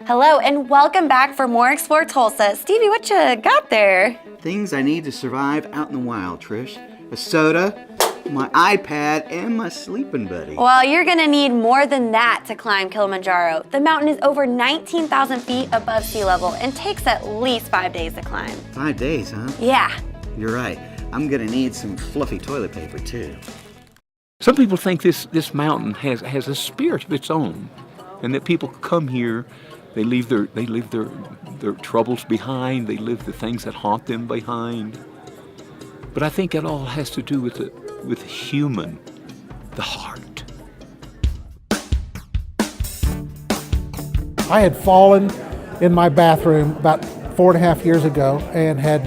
Hello and welcome back for more Explore Tulsa. Stevie, what you got there? Things I need to survive out in the wild, Trish. A soda, my iPad, and my sleeping buddy. Well, you're gonna need more than that to climb Kilimanjaro. The mountain is over 19,000 feet above sea level and takes at least 5 days to climb. 5 days, huh? Yeah. You're right. I'm gonna need some fluffy toilet paper, too. Some people think this mountain has a spirit of its own, and that people come here, they leave their troubles behind, they leave the things that haunt them behind. But I think it all has to do with the human, the heart. I had fallen in my bathroom about 4.5 years ago and had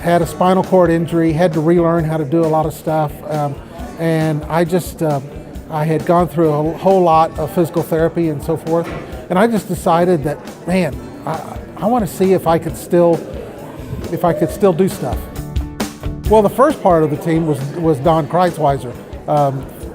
had a spinal cord injury, had to relearn how to do a lot of stuff, and I had gone through a whole lot of physical therapy and so forth, and I just decided that, man, I want to see if I could still do stuff. Well, the first part of the team was Don Kreisweiser,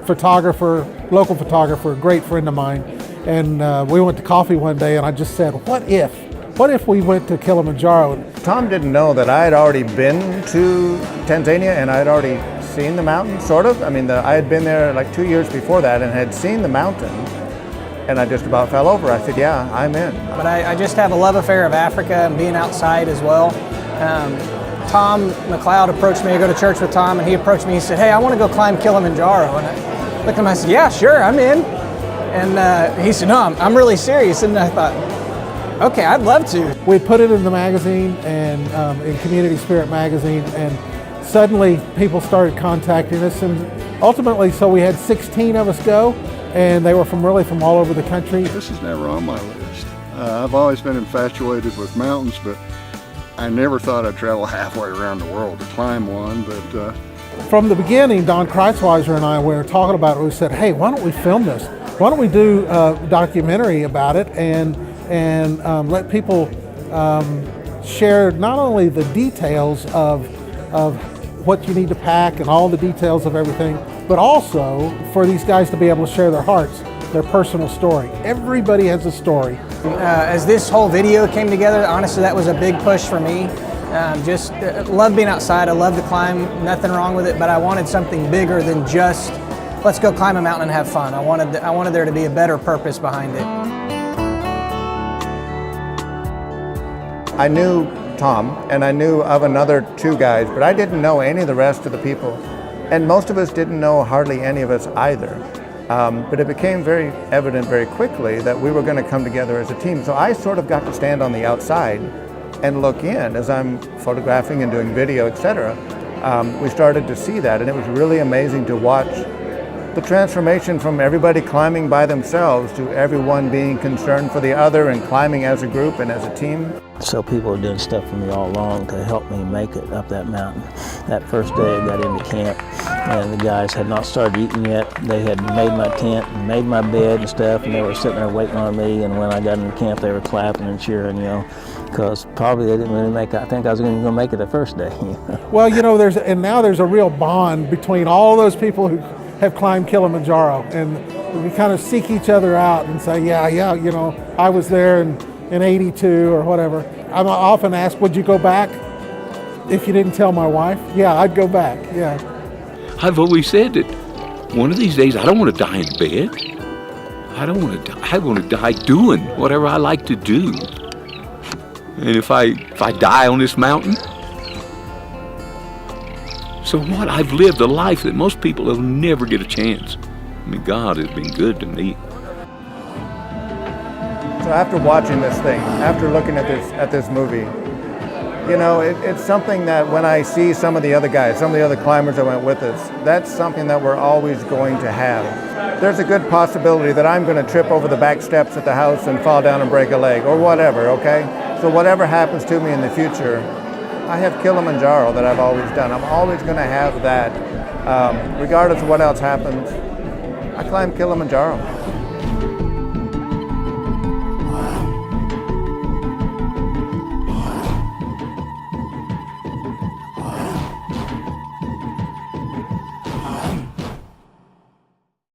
photographer, local photographer, a great friend of mine. And we went to coffee one day and I just said, what if we went to Kilimanjaro? Tom didn't know that I had already been to Tanzania and I had already seen the mountain, sort of. I mean, I had been there like 2 years before that and had seen the mountain. And I just about fell over. I said, yeah, I'm in. But I just have a love affair of Africa and being outside as well. Tom McLeod approached me. I go to church with Tom, and he approached me. He said, hey, I want to go climb Kilimanjaro. And I looked at him, I said, yeah, sure, I'm in. And he said, no, I'm really serious. And I thought, okay, I'd love to. We put it in the magazine and in Community Spirit magazine, and suddenly people started contacting us. And ultimately, so we had 16 of us go, and they were from all over the country. This is never on my list. I've always been infatuated with mountains, but I never thought I'd travel halfway around the world to climb one, but... From the beginning, Don Kreisweiser and I were talking about it. We said, hey, why don't we film this? Why don't we do a documentary about it and let people share not only the details of what you need to pack and all the details of everything, but also for these guys to be able to share their hearts, their personal story. Everybody has a story. As this whole video came together, honestly, that was a big push for me. Just love being outside. I love to climb. Nothing wrong with it, but I wanted something bigger than just let's go climb a mountain and have fun. I wanted there to be a better purpose behind it. I knew Tom, and I knew of another 2 guys, but I didn't know any of the rest of the people. And most of us didn't know hardly any of us either. But it became very evident very quickly that we were going to come together as a team. So I sort of got to stand on the outside and look in as I'm photographing and doing video, etc. We started to see that, and it was really amazing to watch the transformation from everybody climbing by themselves to everyone being concerned for the other and climbing as a group and as a team. So people are doing stuff for me all along to help me make it up that mountain. That first day I got into camp, and the guys had not started eating yet. They had made my tent and made my bed and stuff, and they were sitting there waiting on me. And when I got into camp, they were clapping and cheering, because probably they didn't really make it. I think I was going to make it the first day. Well, now there's a real bond between all those people who have climbed Kilimanjaro, and we kind of seek each other out and say, yeah, I was there in 82 or whatever. I'm often asked, would you go back if you didn't tell my wife? Yeah, I'd go back, yeah. I've always said that one of these days I don't want to die in bed. I don't want to die. I want to die doing whatever I like to do. And if I die on this mountain, so what? I've lived a life that most people will never get a chance. I mean, God has been good to me. So after watching this thing, after looking at this movie, it's something that when I see some of the other guys, some of the other climbers that went with us, that's something that we're always going to have. There's a good possibility that I'm going to trip over the back steps at the house and fall down and break a leg or whatever, okay? So whatever happens to me in the future, I have Kilimanjaro that I've always done. I'm always going to have that, regardless of what else happens. I climb Kilimanjaro.